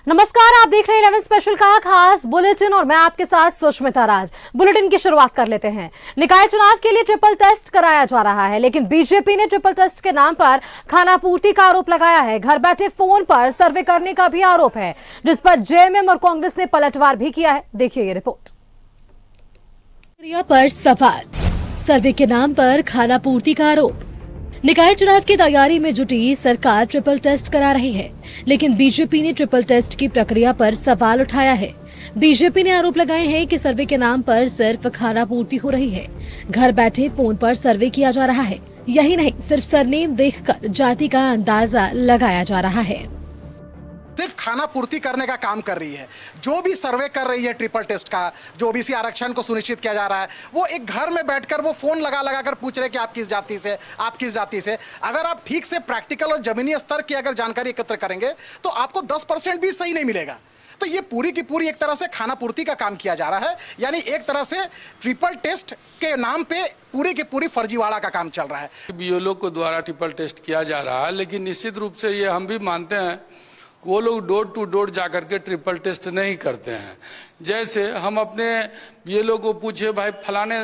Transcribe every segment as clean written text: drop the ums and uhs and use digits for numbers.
नमस्कार, आप देख रहे हैं 11 स्पेशल का खास बुलेटिन और मैं आपके साथ सुष्मिता राज। बुलेटिन की शुरुआत कर लेते हैं। निकाय चुनाव के लिए ट्रिपल टेस्ट कराया जा रहा है, लेकिन बीजेपी ने ट्रिपल टेस्ट के नाम पर खानापूर्ति का आरोप लगाया है। घर बैठे फोन पर सर्वे करने का भी आरोप है, जिस पर जेएमएम और कांग्रेस ने पलटवार भी किया है। देखिए ये रिपोर्ट। पर सवाल, सर्वे के नाम पर खानापूर्ति का आरोप। निकाय चुनाव की तैयारी में जुटी सरकार ट्रिपल टेस्ट करा रही है, लेकिन बीजेपी ने ट्रिपल टेस्ट की प्रक्रिया पर सवाल उठाया है। बीजेपी ने आरोप लगाए हैं कि सर्वे के नाम पर सिर्फ खानापूर्ति हो रही है। घर बैठे फोन पर सर्वे किया जा रहा है। यही नहीं, सिर्फ सरनेम देखकर जाति का अंदाजा लगाया जा रहा है। सिर्फ खाना पूर्ति करने का काम कर रही है। जो भी सर्वे कर रही है ट्रिपल टेस्ट का, जो ओबीसी आरक्षण को सुनिश्चित किया जा रहा है, वो एक घर में बैठकर वो फोन लगा कर पूछ रहे कि आप किस जाति से, आप किस जाति से। अगर आप ठीक से प्रैक्टिकल और जमीनी स्तर की अगर जानकारी एकत्र करेंगे तो आपको 10% भी सही नहीं मिलेगा। तो ये पूरी की पूरी एक तरह से खाना पूर्ति का काम किया जा रहा है, यानी एक तरह से ट्रिपल टेस्ट के नाम पे पूरी की पूरी फर्जीवाड़ा का काम चल रहा है। बीएलओ को द्वारा ट्रिपल टेस्ट किया जा रहा है, लेकिन निश्चित रूप से ये हम भी मानते हैं वो लोग डोर टू डोर जाकर के ट्रिपल टेस्ट नहीं करते हैं। जैसे हम अपने ये लोग को पूछे, भाई फलाने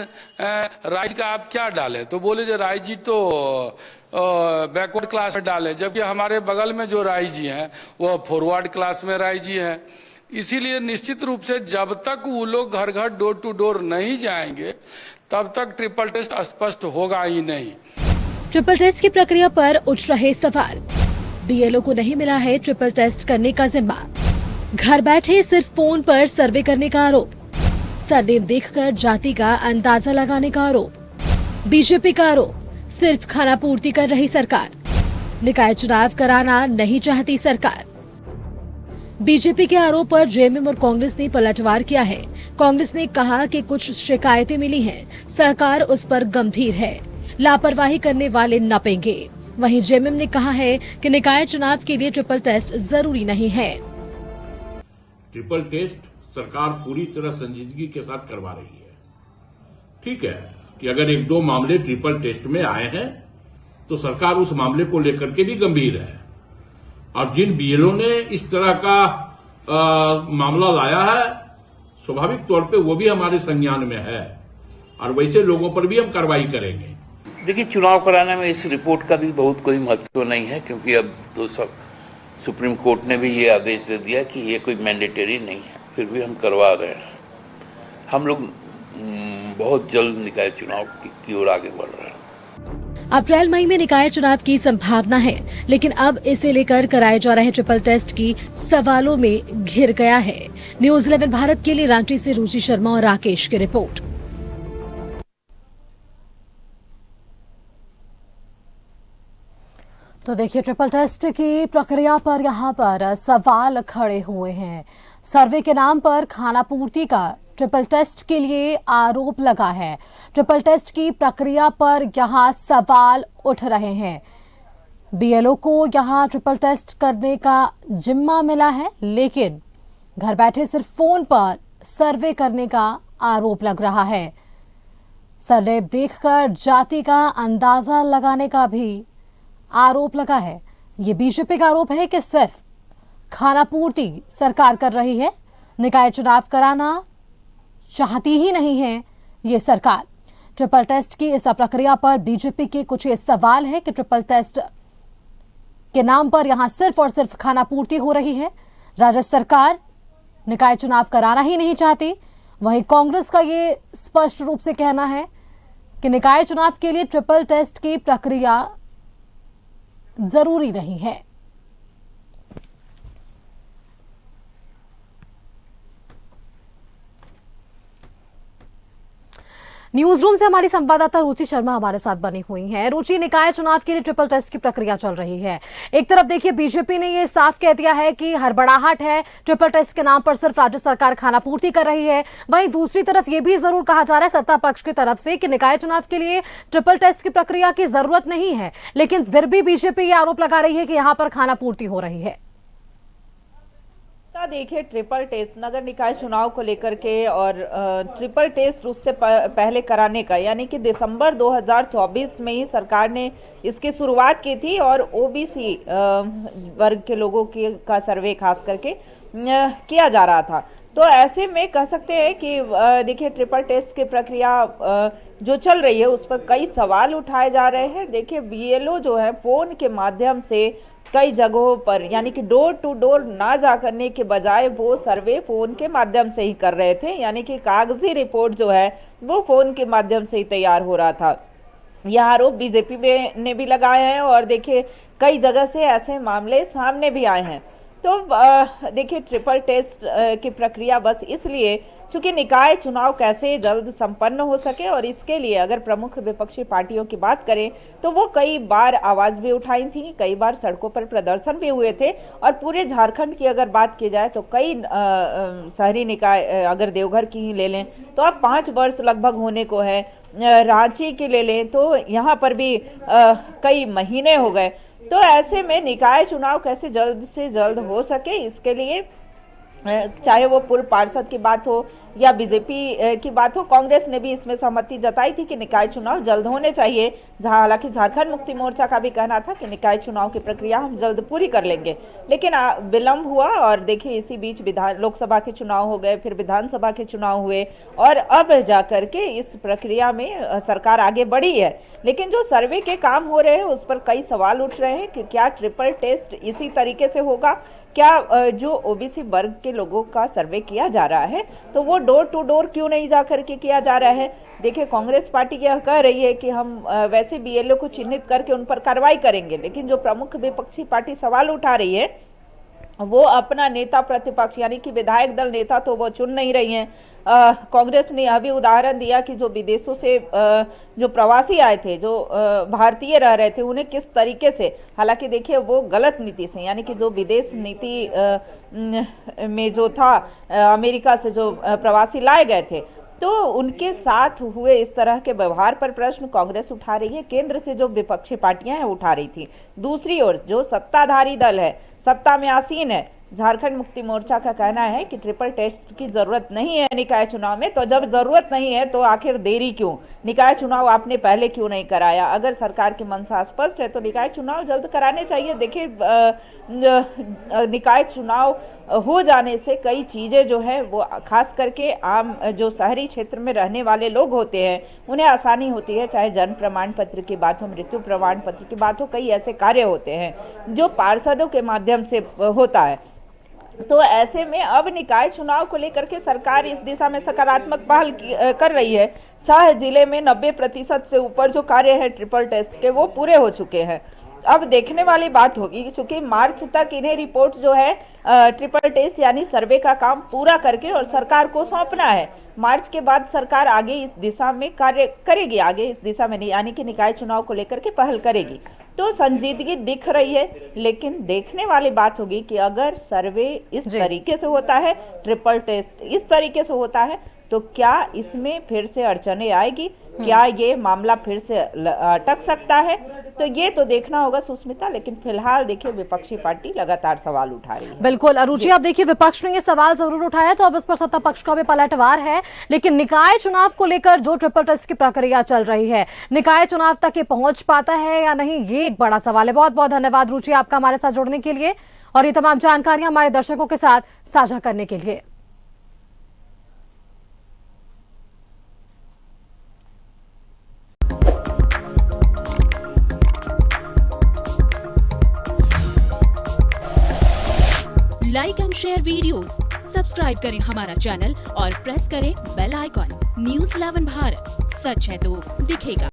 राइज का आप क्या डाले, तो बोले जो राइज जी तो बैकवर्ड क्लास में डाले, जबकि हमारे बगल में जो राइज जी हैं वो फॉरवर्ड क्लास में राइज जी हैं। इसीलिए निश्चित रूप से जब तक वो लोग घर घर डोर टू डोर नहीं जाएंगे तब तक ट्रिपल टेस्ट स्पष्ट होगा ही नहीं। ट्रिपल टेस्ट की प्रक्रिया पर उठ रहे सवाल। बीएलओ को नहीं मिला है ट्रिपल टेस्ट करने का जिम्मा। घर बैठे सिर्फ फोन पर सर्वे करने का आरोप। सरनेम देखकर जाति का अंदाजा लगाने का आरोप। बीजेपी का आरोप, सिर्फ खानापूर्ति कर रही सरकार। निकाय चुनाव कराना नहीं चाहती सरकार। बीजेपी के आरोप पर जेएमएम और कांग्रेस ने पलटवार किया है। कांग्रेस ने कहा कि कुछ शिकायतें मिली हैं, सरकार उस पर गंभीर है, लापरवाही करने वाले नपेंगे। वहीं जेएमएम ने कहा है कि निकाय चुनाव के लिए ट्रिपल टेस्ट जरूरी नहीं है। ट्रिपल टेस्ट सरकार पूरी तरह संजीदगी के साथ करवा रही है। ठीक है कि अगर एक दो मामले ट्रिपल टेस्ट में आए हैं तो सरकार उस मामले को लेकर के भी गंभीर है, और जिन बीएलओ ने इस तरह का मामला लाया है, स्वाभाविक तौर पे वो भी हमारे संज्ञान में है, और वैसे लोगों पर भी हम कार्रवाई करेंगे। देखिए, चुनाव कराने में इस रिपोर्ट का भी बहुत कोई महत्व नहीं है, क्योंकि अब तो सब सुप्रीम कोर्ट ने भी ये आदेश दे दिया कि ये कोई मैंडेटरी नहीं है, फिर भी हम करवा रहे हैं। हम लोग बहुत जल्द निकाय चुनाव की ओर आगे बढ़ रहे हैं। अप्रैल मई में निकाय चुनाव की संभावना है, लेकिन अब इसे लेकर कराए जा रहे ट्रिपल टेस्ट की सवालों में घिर गया है। न्यूज़ 11 भारत के लिए रांची से रुचि शर्मा और राकेश की रिपोर्ट। तो देखिए, ट्रिपल टेस्ट की प्रक्रिया पर यहाँ पर सवाल खड़े हुए हैं। सर्वे के नाम पर खानापूर्ति का ट्रिपल टेस्ट के लिए आरोप लगा है। ट्रिपल टेस्ट की प्रक्रिया पर यहाँ सवाल उठ रहे हैं। बीएलओ को यहाँ ट्रिपल टेस्ट करने का जिम्मा मिला है, लेकिन घर बैठे सिर्फ फोन पर सर्वे करने का आरोप लग रहा है। सरनेम देखकर जाति का अंदाजा लगाने का भी आरोप लगा है। ये बीजेपी का आरोप है कि सिर्फ खानापूर्ति सरकार कर रही है, निकाय चुनाव कराना चाहती ही नहीं है ये सरकार। ट्रिपल टेस्ट की इस प्रक्रिया पर बीजेपी के कुछ ये सवाल है कि ट्रिपल टेस्ट के नाम पर यहां सिर्फ और सिर्फ खानापूर्ति हो रही है। राज्य सरकार निकाय चुनाव कराना ही नहीं चाहती। वहीं कांग्रेस का ये स्पष्ट रूप से कहना है कि निकाय चुनाव के लिए ट्रिपल टेस्ट की प्रक्रिया जरूरी नहीं है। न्यूज रूम से हमारी संवाददाता रुचि शर्मा हमारे साथ बनी हुई हैं। रुचि, निकाय चुनाव के लिए ट्रिपल टेस्ट की प्रक्रिया चल रही है। एक तरफ देखिए, बीजेपी ने ये साफ कह दिया है कि हड़बड़ाहट है, ट्रिपल टेस्ट के नाम पर सिर्फ राज्य सरकार खानापूर्ति कर रही है। वहीं दूसरी तरफ ये भी जरूर कहा जा रहा है सत्ता पक्ष की तरफ से कि निकाय चुनाव के लिए ट्रिपल टेस्ट की प्रक्रिया की जरूरत नहीं है, लेकिन फिर भी बीजेपी ये आरोप लगा रही है कि यहाँ पर खानापूर्ति हो रही है। देखिए ट्रिपल टेस्ट नगर निकाय चुनाव को लेकर के और ट्रिपल टेस्ट उससे पहले कराने का, यानी कि दिसंबर 2024 में ही सरकार ने इसकी शुरुआत की थी और ओबीसी वर्ग के लोगों का सर्वे खास करके किया जा रहा था। तो ऐसे में कह सकते हैं कि देखिए ट्रिपल टेस्ट की प्रक्रिया जो चल रही है उस पर कई सवाल उठाए जा रहे हैं। देखिए बीएलओ जो है फोन के माध्यम से कई जगहों पर, यानी कि डोर टू डोर ना जा करने के बजाय वो सर्वे फोन के माध्यम से ही कर रहे थे, यानी कि कागजी रिपोर्ट जो है वो फोन के माध्यम से ही तैयार हो रहा था। यह आरोप बीजेपी ने भी लगाए हैं और देखिए कई जगह से ऐसे मामले सामने भी आए हैं। तो देखिए ट्रिपल टेस्ट की प्रक्रिया बस इसलिए चूंकि निकाय चुनाव कैसे जल्द संपन्न हो सके, और इसके लिए अगर प्रमुख विपक्षी पार्टियों की बात करें तो वो कई बार आवाज भी उठाई थी, कई बार सड़कों पर प्रदर्शन भी हुए थे। और पूरे झारखंड की अगर बात की जाए तो कई शहरी निकाय, अगर देवघर की ही ले लें तो अब 5 वर्ष लगभग होने को है, रांची की ले लें तो यहाँ पर भी कई महीने हो गए। तो ऐसे में निकाय चुनाव कैसे जल्द से जल्द हो सके, इसके लिए चाहे वो पूर्व पार्षद की बात हो या बीजेपी की बात हो, कांग्रेस ने भी इसमें सहमति जताई थी कि निकाय चुनाव जल्द होने चाहिए। हालांकि झारखंड मुक्ति मोर्चा का भी कहना था कि निकाय चुनाव की प्रक्रिया हम जल्द पूरी कर लेंगे, लेकिन विलंब हुआ। और देखिए इसी बीच लोकसभा के चुनाव हो गए, फिर विधानसभा के चुनाव हुए और अब जाकर के इस प्रक्रिया में सरकार आगे बढ़ी है। लेकिन जो सर्वे के काम हो रहे हैं उस पर कई सवाल उठ रहे हैं कि क्या ट्रिपल टेस्ट इसी तरीके से होगा, क्या जो ओबीसी वर्ग के लोगों का सर्वे किया जा रहा है तो वो डोर टू डोर क्यों नहीं जा करके किया जा रहा है। देखिए कांग्रेस पार्टी यह कह रही है कि हम वैसे बीएलओ को चिन्हित करके उन पर कार्रवाई करेंगे, लेकिन जो प्रमुख विपक्षी पार्टी सवाल उठा रही है वो अपना नेता प्रतिपक्ष यानी कि विधायक दल नेता तो वो चुन नहीं रही हैं। कांग्रेस ने यह भी उदाहरण दिया कि जो विदेशों से जो प्रवासी आए थे, जो भारतीय रह रहे थे, उन्हें किस तरीके से, हालांकि देखिए वो गलत नीति से, यानी कि जो विदेश नीति में जो था अमेरिका से जो प्रवासी लाए गए थे तो उनके साथ हुए इस तरह के व्यवहार पर प्रश्न कांग्रेस उठा रही है, केंद्र से जो विपक्षी पार्टियां हैं उठा रही थी। दूसरी ओर जो सत्ताधारी दल है, सत्ता में आसीन है, झारखंड मुक्ति मोर्चा का कहना है कि ट्रिपल टेस्ट की जरूरत नहीं है निकाय चुनाव में। तो जब जरूरत नहीं है तो आखिर देरी क्यों, निकाय चुनाव आपने पहले क्यों नहीं कराया। अगर सरकार की मंशा स्पष्ट है तो निकाय चुनाव जल्द कराने चाहिए। देखिए निकाय चुनाव हो जाने से कई चीजें जो है वो खास करके आम जो शहरी क्षेत्र में रहने वाले लोग होते हैं उन्हें आसानी होती है, चाहे जन्म प्रमाण पत्र की बात हो, मृत्यु प्रमाण पत्र की बात हो, कई ऐसे कार्य होते हैं जो पार्षदों के माध्यम से होता है। तो ऐसे में अब निकाय चुनाव को लेकर के सरकार इस दिशा में सकारात्मक पहल कर रही है। चाहे जिले में 90% से ऊपर जो कार्य है ट्रिपल टेस्ट के वो पूरे हो चुके हैं। अब देखने वाली बात होगी क्योंकि मार्च तक इन्हें रिपोर्ट जो है ट्रिपल टेस्ट यानी सर्वे का काम पूरा करके और सरकार को सौंपना है। मार्च के बाद सरकार आगे इस दिशा में कार्य करेगी, आगे इस दिशा में यानी कि निकाय चुनाव को लेकर के पहल करेगी। तो संजीदगी दिख रही है, लेकिन देखने वाली बात होगी कि अगर सर्वे इस तरीके से होता है, ट्रिपल टेस्ट इस तरीके से होता है तो क्या इसमें फिर से अड़चने आएगी, क्या ये मामला फिर से अटक सकता है। तो ये तो देखना होगा सुस्मिता, लेकिन फिलहाल देखिए विपक्षी पार्टी लगातार सवाल उठा रही है। बिल्कुल अरुचि, अब देखिए विपक्ष ने ये सवाल जरूर उठाया तो अब इस पर सत्ता पक्ष का भी पलटवार है, लेकिन निकाय चुनाव को लेकर जो ट्रिपल टेस्ट की प्रक्रिया चल रही है, निकाय चुनाव तक ये पहुंच पाता है या नहीं, ये एक बड़ा सवाल है। बहुत बहुत धन्यवाद रुचि आपका हमारे साथ जुड़ने के लिए और ये तमाम जानकारियां हमारे दर्शकों के साथ साझा करने के लिए। Like and share videos, subscribe करें हमारा चैनल और प्रेस करें बेल आइकॉन। न्यूज़ 11 भारत, सच है तो दिखेगा।